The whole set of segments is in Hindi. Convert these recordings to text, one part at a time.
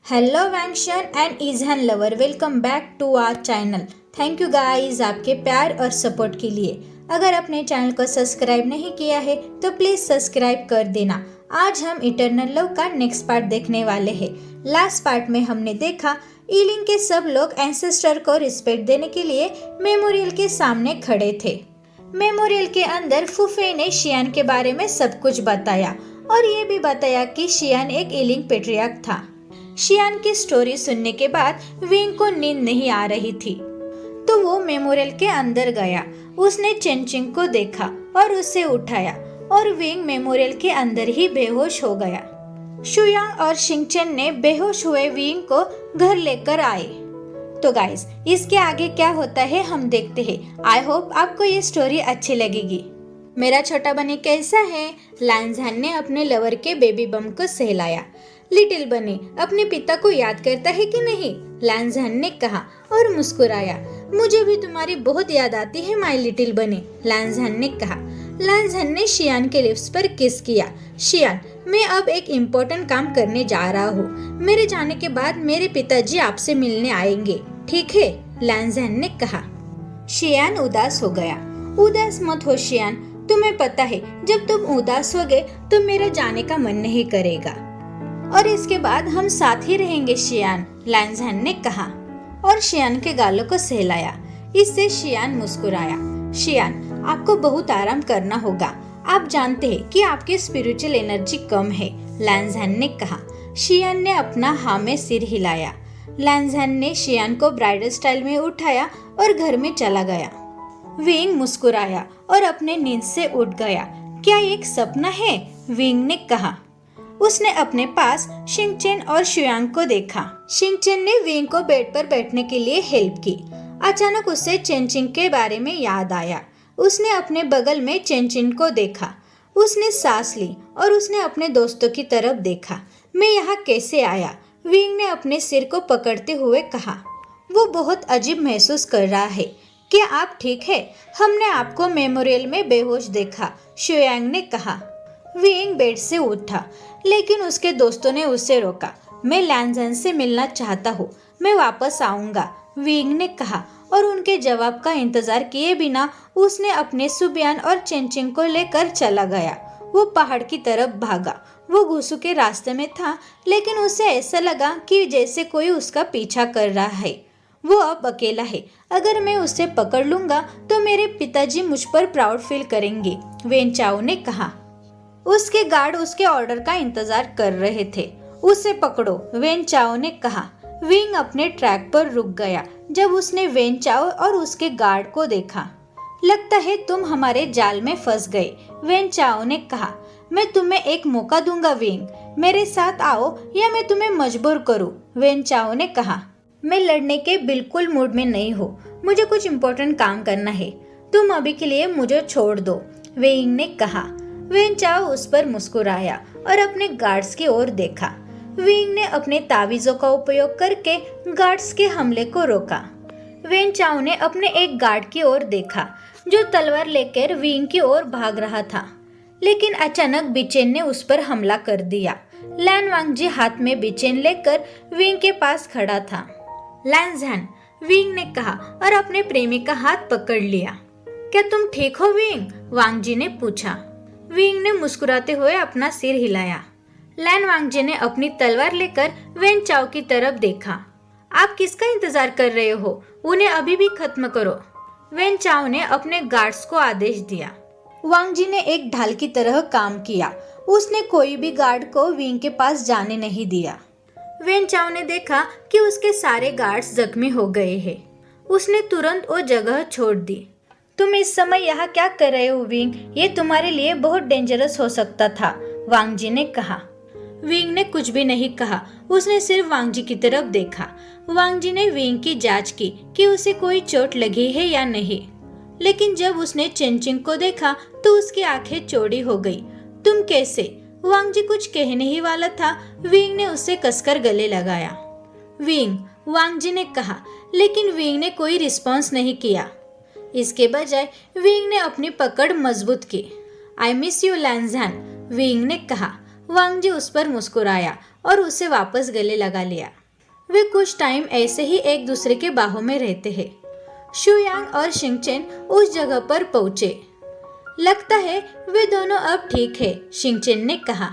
हेलो वैंक्शन एंड इजहन lover, welcome back to our channel. Thank you guys आपके प्यार और सपोर्ट के लिए। अगर अपने चैनल को सब्सक्राइब नहीं किया है तो प्लीज़ सब्सक्राइब कर देना। आज हम इटर्नल लव का नेक्स्ट पार्ट देखने वाले हैं। लास्ट पार्ट में हमने देखा ईलिंग के सब लोग एंसेस्टर को रिस्पेक्ट देने के लिए मेमोरियल के सामने खड़े थे। मेमोरियल के अंदर फूफे ने शियान के बारे में सब कुछ बताया और ये भी बताया कि शियान एक ईलिंग पेट्रियार्क था। शियान की स्टोरी सुनने के बाद विंग को नींद नहीं आ रही थी तो वो मेमोरियल के अंदर गया। उसने चेंचिंग को देखा और उसे उठाया और विंग मेमोरियल के अंदर ही बेहोश हो गया। शुयांग और शिंगचेन ने बेहोश हुए विंग को घर लेकर आए। तो गाइस, इसके आगे क्या होता है हम देखते हैं। आई होप आपको ये स्टोरी अच्छी लगेगी। मेरा छोटा बनी कैसा है? लांझान ने अपने लवर के बेबी बम को सहलाया। लिटिल बनी अपने पिता को याद करता है कि नहीं? लांझान ने कहा और मुस्कुराया। मुझे भी तुम्हारी बहुत याद आती है माय लिटिल बनी, लांझान ने कहा। लांझान ने शियान के लिप्स पर किस किया। शियान, मैं अब एक इम्पोर्टेंट काम करने जा रहा हूँ। मेरे जाने के बाद मेरे पिताजी आपसे मिलने आएंगे, ठीक है? लांझान ने कहा। शियान उदास हो गया। उदास मत हो शियान, तुम्हें पता है जब तुम उदास होगे तो मेरा जाने का मन नहीं करेगा और इसके बाद हम साथ ही रहेंगे शियान, लांझान ने कहा और शियान के गालों को सहलाया। इससे शियान मुस्कुराया। शियान, आपको बहुत आराम करना होगा। आप जानते हैं कि आपकी स्पिरिचुअल एनर्जी कम है, लांझान ने कहा। शियान ने अपना हाँ में सिर हिलाया। लांझान ने शियान को ब्राइडल स्टाइल में उठाया और घर में चला गया। विंग मुस्कुराया और अपने नींद से उठ गया। क्या एक सपना है? विंग ने कहा। उसने अपने पास शिंगचेन और शुयांग को देखा। शिंगचेन ने विंग को बेड पर बैठने के लिए हेल्प की। अचानक उसे चेंचिंग के बारे में याद आया। उसने अपने बगल में चेंचिंग को देखा। उसने सांस ली और उसने अपने दोस्तों की तरफ देखा। मैं यहाँ कैसे आया? विंग ने अपने सिर को पकड़ते हुए कहा। वो बहुत अजीब महसूस कर रहा है। क्या आप ठीक है? हमने आपको मेमोरियल में बेहोश देखा, शुयांग ने कहा। विंग बेड से उठा लेकिन उसके दोस्तों ने उसे रोका। मैं लांझान से मिलना चाहता हूँ, मैं वापस आऊंगा, विंग ने कहा और उनके जवाब का इंतजार किए बिना उसने अपने सुबियान और चेंचिंग को लेकर चला गया। वो पहाड़ की तरफ भागा। वो घुसू के रास्ते में था लेकिन उसे ऐसा लगा कि जैसे कोई उसका पीछा कर रहा है। वो अब अकेला है। अगर मैं उसे पकड़ लूंगा तो मेरे पिताजी मुझ पर प्राउड फील करेंगे, वेन चाओ ने कहा। उसके गार्ड उसके ऑर्डर का इंतजार कर रहे थे। उसे पकड़ो, वेन चाओ ने कहा। विंग अपने ट्रैक पर रुक गया जब उसने वेन चाओ और उसके गार्ड को देखा। लगता है तुम हमारे जाल में फंस गए, वेन चाओ ने कहा। मैं तुम्हें एक मौका दूंगा विंग, मेरे साथ आओ या मैं तुम्हें मजबूर करूं, वेन चाओ ने कहा। मैं लड़ने के बिल्कुल मूड में नहीं हूँ। मुझे कुछ इम्पोर्टेंट काम करना है। तुम अभी के लिए मुझे छोड़ दो, विंग ने कहा। वेन चाओ उस पर मुस्कुराया और अपने गार्ड्स की ओर देखा। विंग ने अपने तावीजों का उपयोग करके गार्ड्स के हमले को रोका। वेन चाओ ने अपने एक गार्ड की ओर देखा जो तलवार लेकर विंग की ओर भाग रहा था, लेकिन अचानक बिचेन ने उस पर हमला कर दिया। लैन वांगजी हाथ में बिचेन लेकर विंग के पास खड़ा था। लांझान, विंग ने कहा और अपने प्रेमी का हाथ पकड़ लिया। क्या तुम ठीक हो विंग? वांगजी ने पूछा। विंग ने मुस्कुराते हुए अपना सिर हिलाया। लैन वांगजी ने अपनी तलवार लेकर वेन चाओ की तरफ देखा। आप किसका इंतजार कर रहे हो? उन्हें अभी भी खत्म करो, वेन चाओ ने अपने गार्ड्स को आदेश दिया। वांगजी ने एक ढाल की तरह काम किया। उसने कोई भी गार्ड को विंग के पास जाने नहीं दिया। वेन चाओ ने देखा कि उसके सारे गार्ड्स जख्मी हो गए हैं। उसने तुरंत वो जगह छोड़ दी। तुम इस समय यहाँ क्या कर रहे हो विंग? ये तुम्हारे लिए बहुत डेंजरस हो सकता था, वांगजी ने कहा। विंग ने कुछ भी नहीं कहा। उसने सिर्फ वांगजी की तरफ देखा। वांगजी ने विंग की जांच की कि उसे कोई चोट लगी है या नहीं, लेकिन जब उसने चेंचिंग को देखा तो उसकी आंखें चौड़ी हो गई। तुम कैसे? वांगजी कुछ कहने ही वाला था, विंग ने उसे कसकर गले लगाया। विंग, वांगजी ने कहा, लेकिन विंग ने कोई रिस्पॉन्स नहीं किया। इसके बजाय विंग ने अपनी पकड़ मजबूत की। आई मिस यू लांझान, विंग ने कहा। वांग जी उस पर मुस्कुराया और उसे वापस गले लगा लिया। वे कुछ टाइम ऐसे ही एक दूसरे के बाहों में रहते हैं। शुयांग और शिंगचेन उस जगह पर पहुंचे। लगता है वे दोनों अब ठीक है, शिंगचेन ने कहा।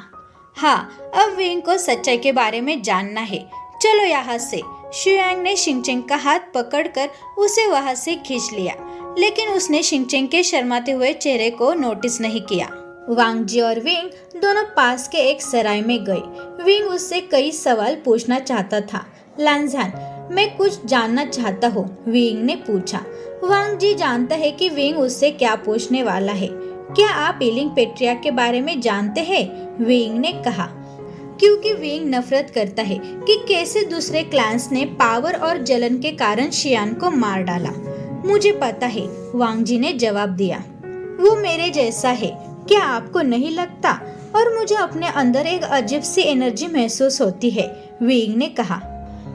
हाँ, अब विंग को सच्चाई के बारे में जानना है, चलो यहाँ से। शुयांग ने शिंगचेन का हाथ पकड़कर उसे वहाँ से खींच लिया, लेकिन उसने शिंगचेन के शर्माते हुए चेहरे को नोटिस नहीं किया। वांग जी और विंग दोनों पास के एक सराय में गए। विंग उससे कई सवाल पूछना चाहता था। लांझान, मैं कुछ जानना चाहता हूँ, विंग ने पूछा। वांग जी जानता है कि विंग उससे क्या पूछने वाला है। क्या आप ईलिंग पेट्रिया के बारे में जानते हैं? विंग ने कहा, क्योंकि विंग नफरत करता है कि कैसे दूसरे क्लैंस ने पावर और जलन के कारण शियान को मार डाला। मुझे पता है, वांग जी ने जवाब दिया। वो मेरे जैसा है, क्या आपको नहीं लगता? और मुझे अपने अंदर एक अजीब सी एनर्जी महसूस होती है, विंग ने कहा।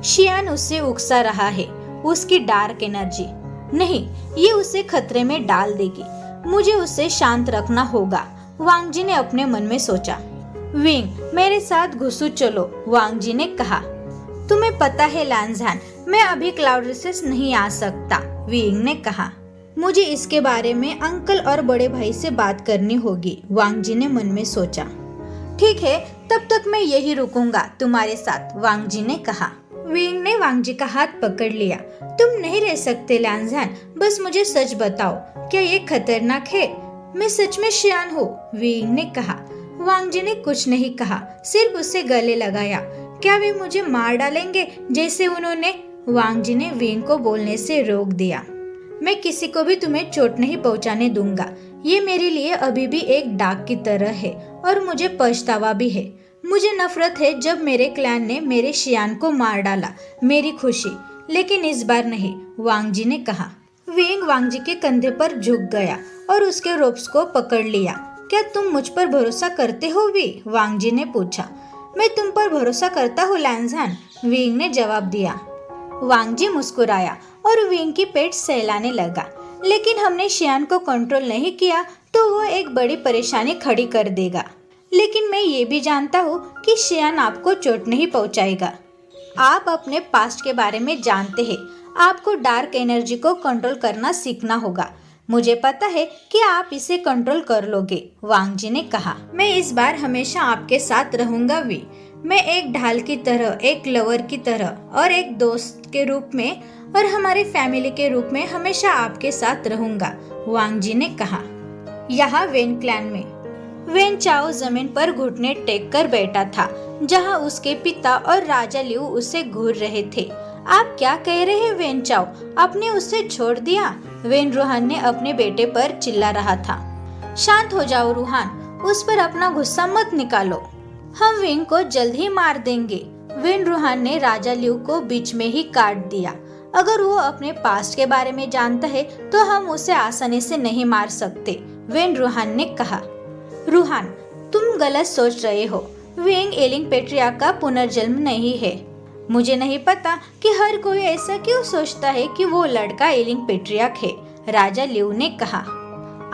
शियान उससे उकसा रहा है, उसकी डार्क एनर्जी। नहीं, ये उसे खतरे में डाल देगी। मुझे उसे शांत रखना होगा, वांग जी ने अपने मन में सोचा। विंग, मेरे साथ घुसू चलो, वांग जी ने कहा। तुम्हें पता है लांझान, मैं अभी क्लाउड रिसेस नहीं आ सकता, विंग ने कहा। मुझे इसके बारे में अंकल और बड़े भाई से बात करनी होगी, वांग जी ने मन में सोचा। ठीक है, तब तक मैं यही रुकूंगा तुम्हारे साथ, वांग जी ने कहा। विंग ने वांग जी का हाथ पकड़ लिया। तुम नहीं रह सकते लांझान, बस मुझे सच बताओ, क्या ये खतरनाक है? मैं सच में शियान हूँ, विंग ने कहा। वांग जी ने कुछ नहीं कहा, सिर्फ उससे गले लगाया। क्या वे मुझे मार डालेंगे जैसे उन्होंने? वांग जी ने विंग को बोलने से रोक दिया। मैं किसी को भी तुम्हें चोट नहीं पहुंचाने दूंगा। ये मेरे लिए अभी भी एक डाक की तरह है और मुझे पछतावा भी है। मुझे नफरत है जब मेरे क्लैन ने मेरे शियान को मार डाला, मेरी खुशी, लेकिन इस बार नहीं, वांग जी ने कहा। विंग वांग जी के कंधे पर झुक गया और उसके रोप्स को पकड़ लिया। क्या तुम मुझ पर भरोसा करते हो वी? वांग जी ने पूछा। मैं तुम पर भरोसा करता हूँ लांझान, विंग ने जवाब दिया। वांग जी मुस्कुराया और विंग की पेट सहलाने लगा। लेकिन हमने शियान को कंट्रोल नहीं किया तो वो एक बड़ी परेशानी खड़ी कर देगा। लेकिन मैं ये भी जानता हूँ कि शियान आपको चोट नहीं पहुँचाएगा। आप अपने पास्ट के बारे में जानते हैं। आपको डार्क एनर्जी को कंट्रोल करना सीखना होगा। मुझे पता है कि आप इसे कंट्रोल कर लोगे, वांग जी ने कहा। मैं इस बार हमेशा आपके साथ रहूंगा वी। मैं एक ढाल की तरह, एक लवर की तरह और एक दोस्त के रूप में और हमारी फैमिली के रूप में हमेशा आपके साथ रहूंगा, वांग जी ने कहा। यहाँ वेन क्लैन में वेन चाओ जमीन पर घुटने टेक कर बैठा था, जहाँ उसके पिता और राजा लिऊ उसे घूर रहे थे। आप क्या कह रहे हैं वेन चाओ? आपने उसे छोड़ दिया? वेन रूहान ने अपने बेटे पर चिल्ला रहा था। शांत हो जाओ रूहान, उस पर अपना गुस्सा मत निकालो। हम विंग को जल्द ही मार देंगे। वेन रूहान ने राजा लिऊ को बीच में ही काट दिया। अगर वो अपने पास्ट के बारे में जानता है तो हम उसे आसानी से नहीं मार सकते, वेन रूहान ने कहा। रूहान, तुम गलत सोच रहे हो। विंग ईलिंग पेट्रिया का पुनर्जन्म नहीं है। मुझे नहीं पता कि हर कोई ऐसा क्यों सोचता है कि वो लड़का ईलिंग पेट्रियाक है, राजा लिऊ ने कहा।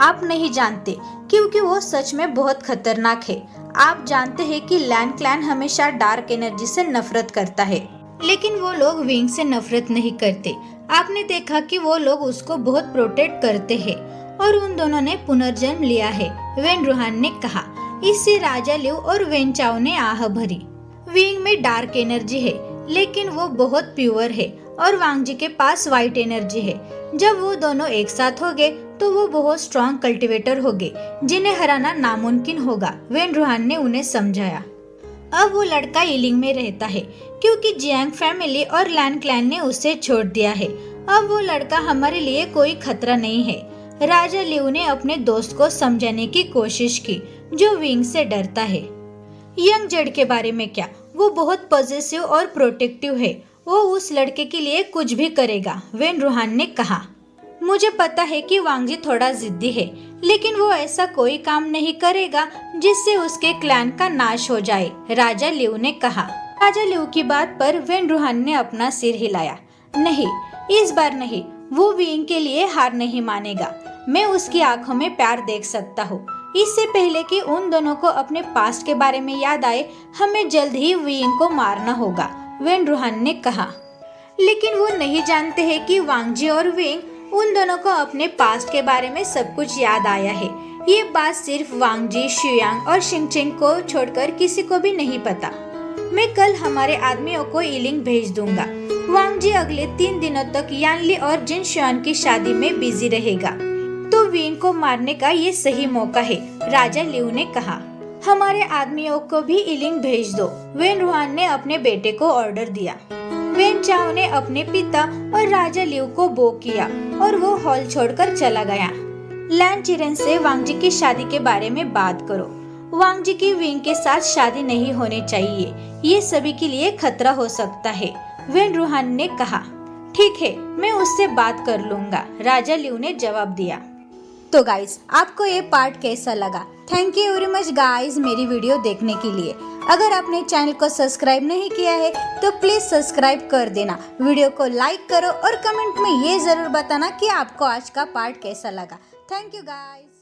आप नहीं जानते, क्योंकि वो सच में बहुत खतरनाक है। आप जानते हैं कि लैंड क्लैन हमेशा डार्क एनर्जी से नफरत करता है, लेकिन वो लोग विंग से नफरत नहीं करते। आपने देखा कि वो लोग उसको बहुत प्रोटेक्ट करते हैं और उन दोनों ने पुनर्जन्म लिया है, वेन रूहान ने कहा। इससे राजा लिऊ और वेन चाओ ने आह भरी। विंग में डार्क एनर्जी है, लेकिन वो बहुत प्योर है और वांग जी के पास व्हाइट एनर्जी है। जब वो दोनों एक साथ होंगे तो वो बहुत स्ट्रॉन्ग कल्टीवेटर होंगे, जिन्हें हराना नामुमकिन होगा, वेन रूहान ने उन्हें समझाया। अब वो लड़का ईलिंग में रहता है क्योंकि जियांग फैमिली और लैन क्लैन ने उसे छोड़ दिया है। अब वो लड़का हमारे लिए कोई खतरा नहीं है। राजा लिऊ ने अपने दोस्त को समझाने की कोशिश की, जो विंग से डरता है। यंग जेड के बारे में क्या? वो बहुत पॉजिटिव और प्रोटेक्टिव है। वो उस लड़के के लिए कुछ भी करेगा, वेन रूहान ने कहा। मुझे पता है कि वांग जी थोड़ा जिद्दी है, लेकिन वो ऐसा कोई काम नहीं करेगा जिससे उसके क्लैन का नाश हो जाए, राजा लिऊ ने कहा। राजा लिऊ की बात पर वेन रूहान ने अपना सिर हिलाया। नहीं, इस बार नहीं, वो विंग के लिए हार नहीं मानेगा। मैं उसकी आंखों में प्यार देख सकता हूँ। इससे पहले कि उन दोनों को अपने पास्ट के बारे में याद आए, हमें जल्द ही विंग को मारना होगा, वेन रूहान ने कहा। लेकिन वो नहीं जानते हैं कि वांगजी और विंग उन दोनों को अपने पास्ट के बारे में सब कुछ याद आया है। ये बात सिर्फ वांगजी, शियांग और शिंगचेंग को छोड़कर किसी को भी नहीं पता। मैं कल हमारे आदमियों को इलिंग भेज दूंगा। वांगजी अगले 3 दिनों तक यानली और जिन शुआन की शादी में बिजी रहेगा, तो विंग को मारने का ये सही मौका है, राजा लिऊ ने कहा। हमारे आदमियों को भी इलिंग भेज दो, वेन रूहान ने अपने बेटे को ऑर्डर दिया। वेन चाओ ने अपने पिता और राजा लिऊ को बो किया और वो हॉल छोड़कर चला गया। लैन चिरेन से वांगजी की शादी के बारे में बात करो। वांगजी की विंग के साथ शादी नहीं होनी चाहिए, ये सभी के लिए खतरा हो सकता है, वेन रूहान ने कहा। ठीक है, मैं उससे बात कर लूंगा, राजा लिऊ ने जवाब दिया। तो गाइस, आपको ये पार्ट कैसा लगा? Thank you very much guys मेरी वीडियो देखने के लिए। अगर आपने चैनल को सब्सक्राइब नहीं किया है तो प्लीज सब्सक्राइब कर देना, वीडियो को लाइक करो और कमेंट में ये जरूर बताना कि आपको आज का पार्ट कैसा लगा। Thank you guys.